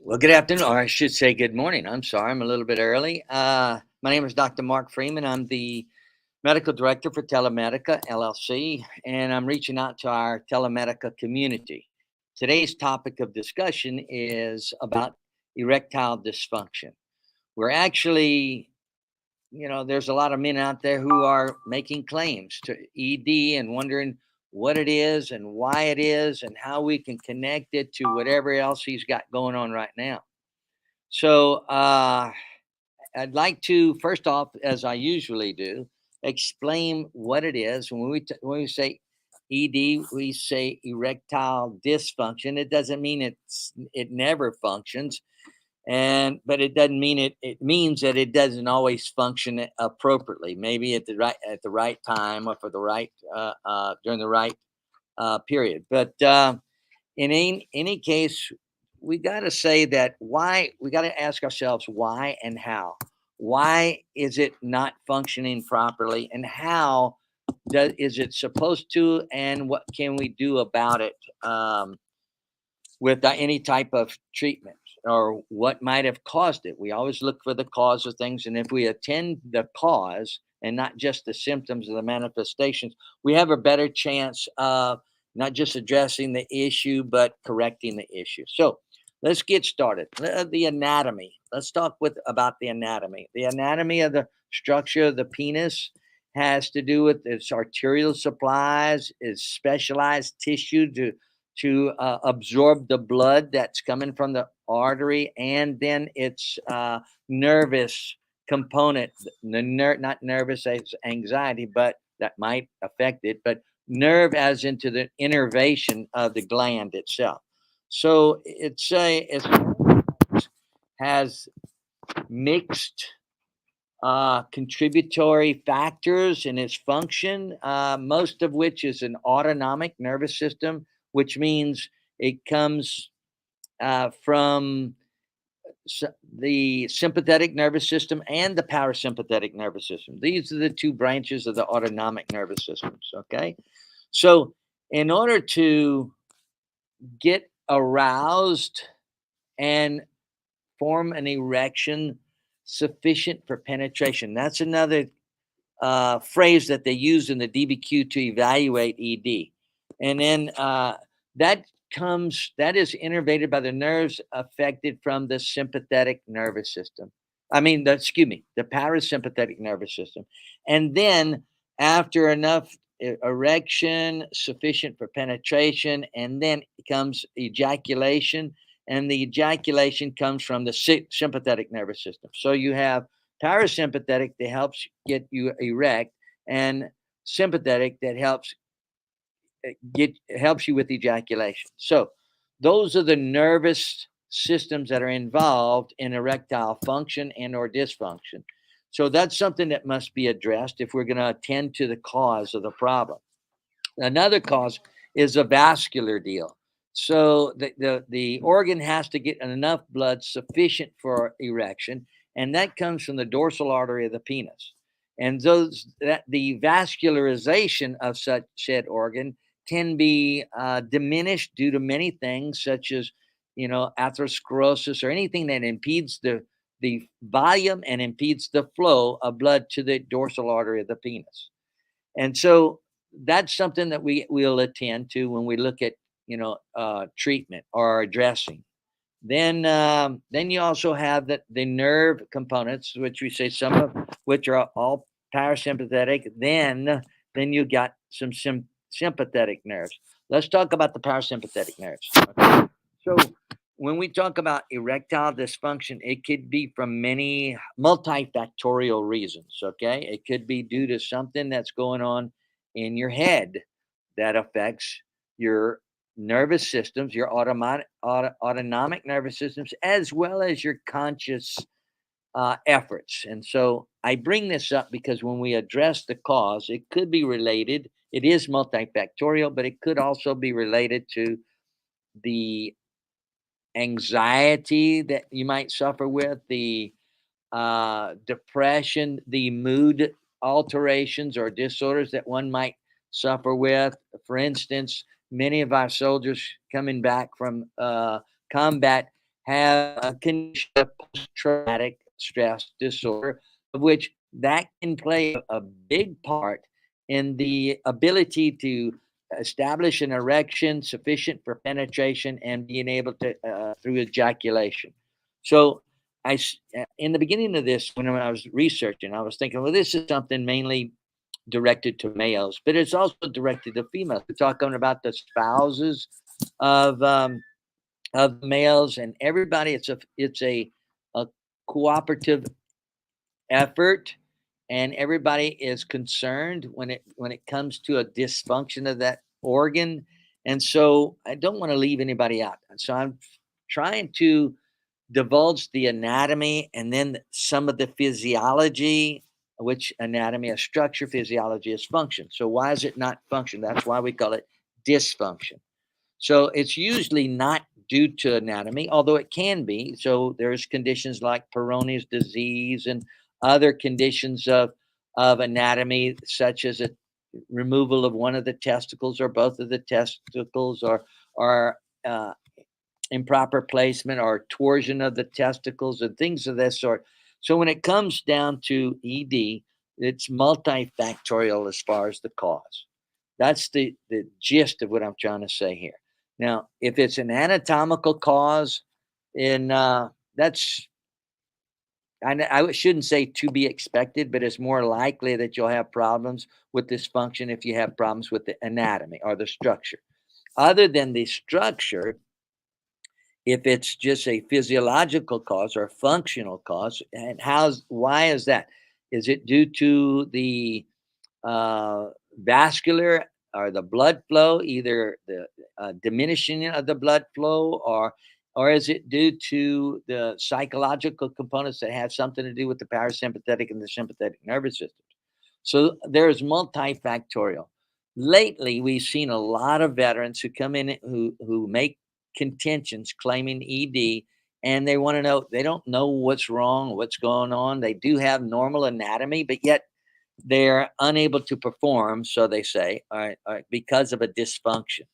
Well, good afternoon, or I should say good morning. I'm sorry, I'm a little bit early. My name is Dr. Mark Freeman. I'm the medical director for Telemedica LLC, and I'm reaching out to our Telemedica community. Today's topic of discussion is about erectile dysfunction. We're actually, there's a lot of men out there who are making claims to ED and wondering what it is and why it is and how we can connect it to whatever else he's got going on right now. So I'd like to first off, as I usually do, explain what it is. When we say ED, we say erectile dysfunction. It doesn't mean it never functions, but it doesn't mean it. It means that it doesn't always function appropriately. Maybe at the right time or for the right during the right period. But in any case, we got to say that why we got to ask ourselves why and how. Why is it not functioning properly, and how is it supposed to, and what can we do about it with any type of treatment, or what might have caused it? We always look for the cause of things, and if we attend the cause and not just the symptoms or the manifestations, we have a better chance of not just addressing the issue but correcting the issue. So let's get started. The anatomy. Let's talk about the anatomy. The anatomy of the structure of the penis has to do with its arterial supplies, its specialized tissue to absorb the blood that's coming from the artery, and then its nervous component. Not nervous as anxiety, but that might affect it, but nerve as into the innervation of the gland itself. So it has mixed contributory factors in its function, most of which is an autonomic nervous system, which means it comes from the sympathetic nervous system and the parasympathetic nervous system. These are the two branches of the autonomic nervous systems. Okay. So, in order to get aroused and form an erection sufficient for penetration, that's another phrase that they use in the DBQ to evaluate ED. And then that is innervated by the nerves affected from the sympathetic nervous system. The parasympathetic nervous system. And then after enough erection sufficient for penetration, and then comes ejaculation, and the ejaculation comes from the sympathetic nervous system. So you have parasympathetic that helps get you erect, and sympathetic that helps you with ejaculation. So those are the nervous systems that are involved in erectile function and or dysfunction. So that's something that must be addressed if we're going to attend to the cause of the problem. Another cause is a vascular deal. So the organ has to get enough blood sufficient for erection, and that comes from the dorsal artery of the penis. And the vascularization of such said organ can be diminished due to many things, such as atherosclerosis, or anything that impedes the volume and impedes the flow of blood to the dorsal artery of the penis. And so that's something that we will attend to when we look at treatment or addressing. Then you also have the nerve components, which we say some of which are all parasympathetic. Then you got some sympathetic nerves. Let's talk about the parasympathetic nerves. Okay? So when we talk about erectile dysfunction, it could be from many multifactorial reasons. Okay, it could be due to something that's going on in your head that affects your nervous systems, your autonomic nervous systems, as well as your conscious efforts. And so I bring this up because when we address the cause, it could be related. It is multifactorial, but it could also be related to the anxiety that you might suffer with, the depression, the mood alterations or disorders that one might suffer with. For instance, many of our soldiers coming back from combat have a condition of post-traumatic stress disorder, of which that can play a big part in the ability to establish an erection sufficient for penetration and being able to through ejaculation. So in the beginning of this, when I was researching, I was thinking, well, this is something mainly directed to males, but it's also directed to females. We're talking about the spouses of males and everybody. It's a cooperative effort, and everybody is concerned when it comes to a dysfunction of that organ. And so I don't want to leave anybody out. And so I'm trying to divulge the anatomy and then some of the physiology, which anatomy is structure, physiology is function. So why is it not function? That's why we call it dysfunction. So it's usually not due to anatomy, although it can be. So there's conditions like Peyronie's disease and other conditions of anatomy, such as a removal of one of the testicles or both of the testicles, or improper placement or torsion of the testicles and things of this sort. So when it comes down to ED, it's multifactorial as far as the cause. That's the gist of what I'm trying to say here. Now, if it's an anatomical cause, in that's I shouldn't say to be expected, but it's more likely that you'll have problems with dysfunction if you have problems with the anatomy or the structure. Other than the structure, if it's just a physiological cause or functional cause, and why is that? Is it due to the uh, vascular or the blood flow, either the diminishing of the blood flow, or is it due to the psychological components that have something to do with the parasympathetic and the sympathetic nervous system? So there's multifactorial. Lately, we've seen a lot of veterans who come in who make contentions claiming ED, and they want to know, they don't know what's wrong, what's going on. They do have normal anatomy, but yet they're unable to perform, so they say, all right, because of a dysfunction.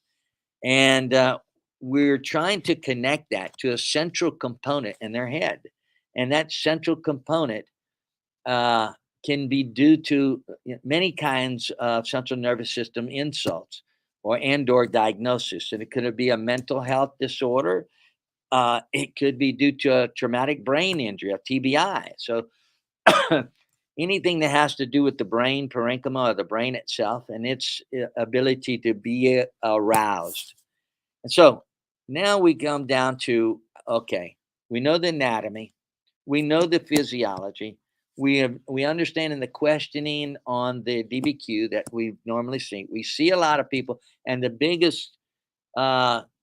And we're trying to connect that to a central component in their head. And that central component uh, can be due to many kinds of central nervous system insults or diagnosis. And it could be a mental health disorder. It could be due to a traumatic brain injury, a TBI. So anything that has to do with the brain parenchyma or the brain itself and its ability to be aroused. And so now we come down to, okay, we know the anatomy, we know the physiology, we understand in the questioning on the DBQ that we normally see. We see a lot of people, and the biggest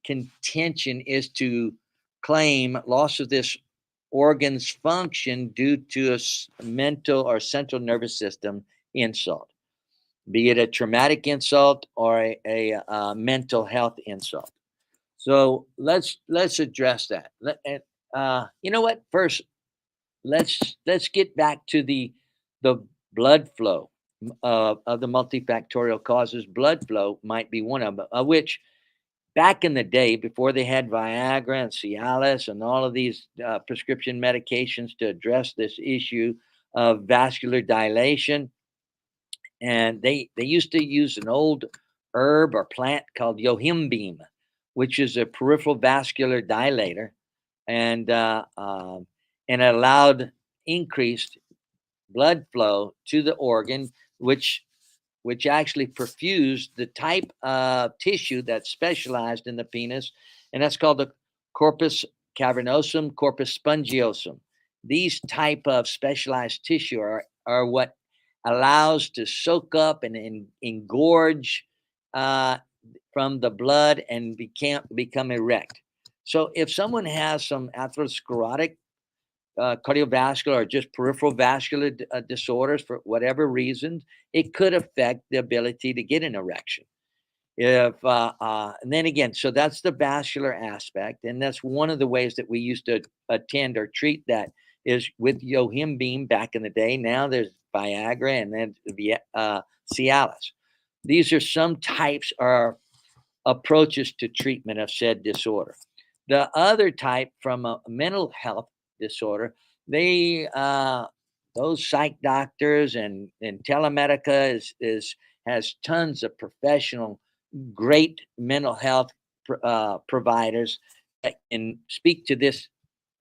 contention is to claim loss of this organ's function due to a mental or central nervous system insult, be it a traumatic insult or a mental health insult. So let's address that. You know what? First, let's get back to the blood flow of the multifactorial causes. Blood flow might be one of them, which back in the day, before they had Viagra and Cialis and all of these prescription medications to address this issue of vascular dilation, and they used to use an old herb or plant called yohimbine, which is a peripheral vascular dilator, and and it allowed increased blood flow to the organ, which actually perfused the type of tissue that's specialized in the penis, and that's called the corpus cavernosum, corpus spongiosum. These type of specialized tissue are what allows to soak up and engorge uh, from the blood and become erect. So if someone has some atherosclerotic cardiovascular or just peripheral vascular disorders for whatever reasons, it could affect the ability to get an erection. If and then again, so that's the vascular aspect, and that's one of the ways that we used to attend or treat that is with yohimbine back in the day. Now there's Viagra and then Cialis. These are some types or approaches to treatment of said disorder. The other type from a mental health disorder, they those psych doctors and telemedica is has tons of professional, great mental health providers that can speak to this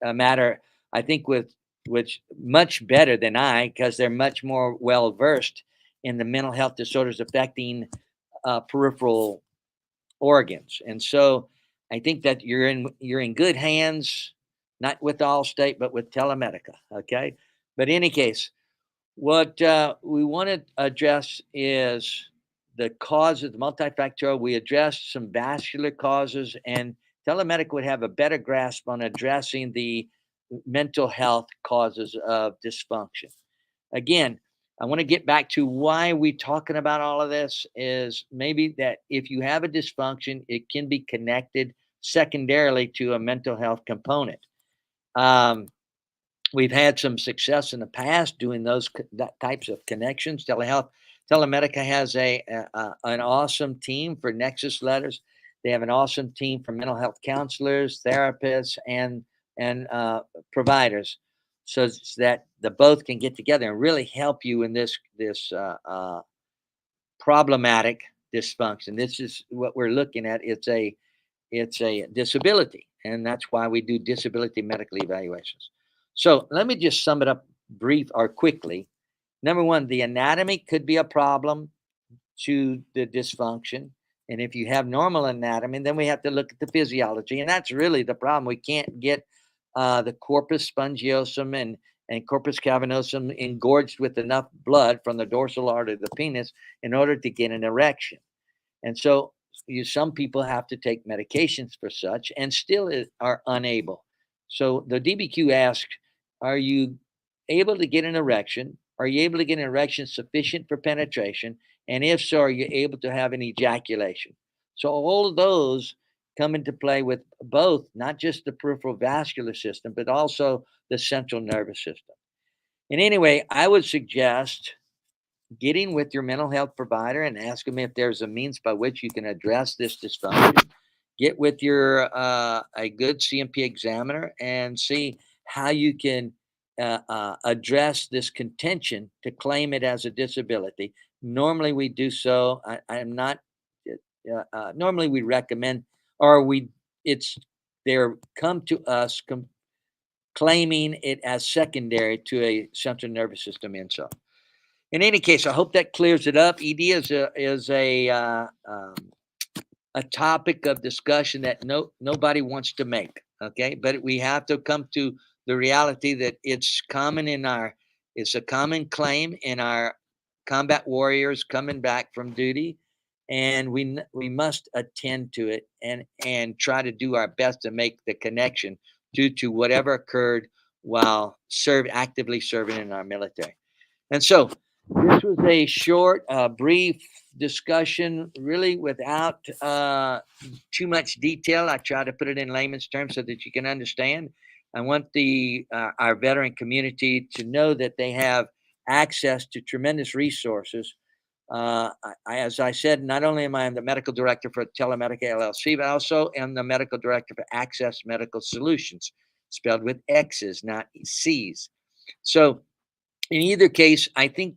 matter. I think with which much better than I, because they're much more well versed in the mental health disorders affecting peripheral organs. And so I think that you're in good hands, not with Allstate, but with Telemedica. Okay. But in any case, what we want to address is the causes, the multifactorial. We addressed some vascular causes, and Telemedic would have a better grasp on addressing the mental health causes of dysfunction. Again, I want to get back to why we talking about all of this is maybe that if you have a dysfunction, it can be connected secondarily to a mental health component. Um, we've had some success in the past doing that types of connections. Telemedica has an awesome team for Nexus letters. They have an awesome team for mental health counselors, therapists, and providers, so that the both can get together and really help you in this problematic dysfunction. This is what we're looking at. It's a disability, and that's why we do disability medical evaluations. So let me just sum it up brief or quickly. Number one, the anatomy could be a problem to the dysfunction. And if you have normal anatomy, then we have to look at the physiology. And that's really the problem. We can't get the corpus spongiosum and corpus cavernosum engorged with enough blood from the dorsal artery of the penis in order to get an erection. And so some people have to take medications for such and still are unable. So the DBQ asks, are you able to get an erection? Are you able to get an erection sufficient for penetration? And if so, are you able to have an ejaculation? So all of those come into play with both, not just the peripheral vascular system, but also the central nervous system. And anyway, I would suggest getting with your mental health provider and ask them if there's a means by which you can address this dysfunction. Get with your a good CMP examiner and see how you can address this contention to claim it as a disability. Normally, we do so. I'm not. Normally, we recommend, or we it's they're come to us claiming it as secondary to a central nervous system insult. In any case, I hope that clears it up. ED is a topic of discussion that nobody wants to make. Okay, but we have to come to the reality that it's a common claim in our combat warriors coming back from duty, and we must attend to it and try to do our best to make the connection due to whatever occurred while actively serving in our military. And so this was a short, brief discussion, really without too much detail. I try to put it in layman's terms so that you can understand. I want our veteran community to know that they have access to tremendous resources. As I said, not only am I the medical director for Telemedica LLC, but I also am the medical director for Access Medical Solutions, spelled with X's, not C's. So in either case, I think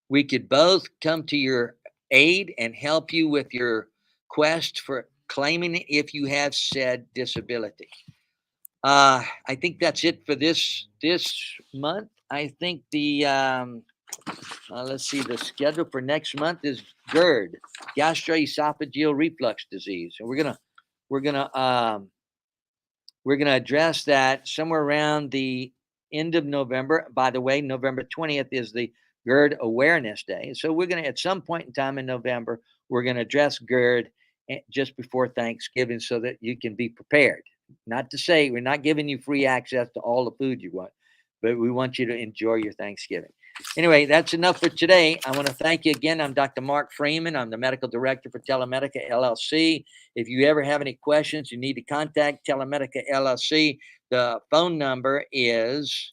we could both come to your aid and help you with your quest for claiming if you have said disability. I think that's it for this month. I think let's see, the schedule for next month is GERD, gastroesophageal reflux disease, and we're gonna address that somewhere around the end of November. By the way, November 20th is the GERD Awareness Day. So we're going to, at some point in time in November, we're going to address GERD just before Thanksgiving so that you can be prepared. Not to say we're not giving you free access to all the food you want, but we want you to enjoy your Thanksgiving. Anyway, that's enough for today. I want to thank you again. I'm Dr. Mark Freeman. I'm the medical director for Telemedica LLC. If you ever have any questions, you need to contact Telemedica LLC. The phone number is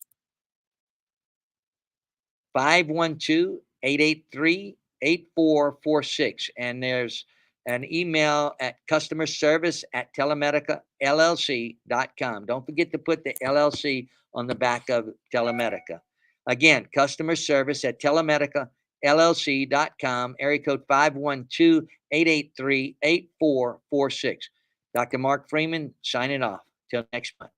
512-883-8446. And there's an email at customerservice@telemedicallc.com. Don't forget to put the LLC on the back of Telemedica. Again, customerservice@telemedicallc.com, area code 512-883-8446. Dr. Mark Freeman signing off. Till next month.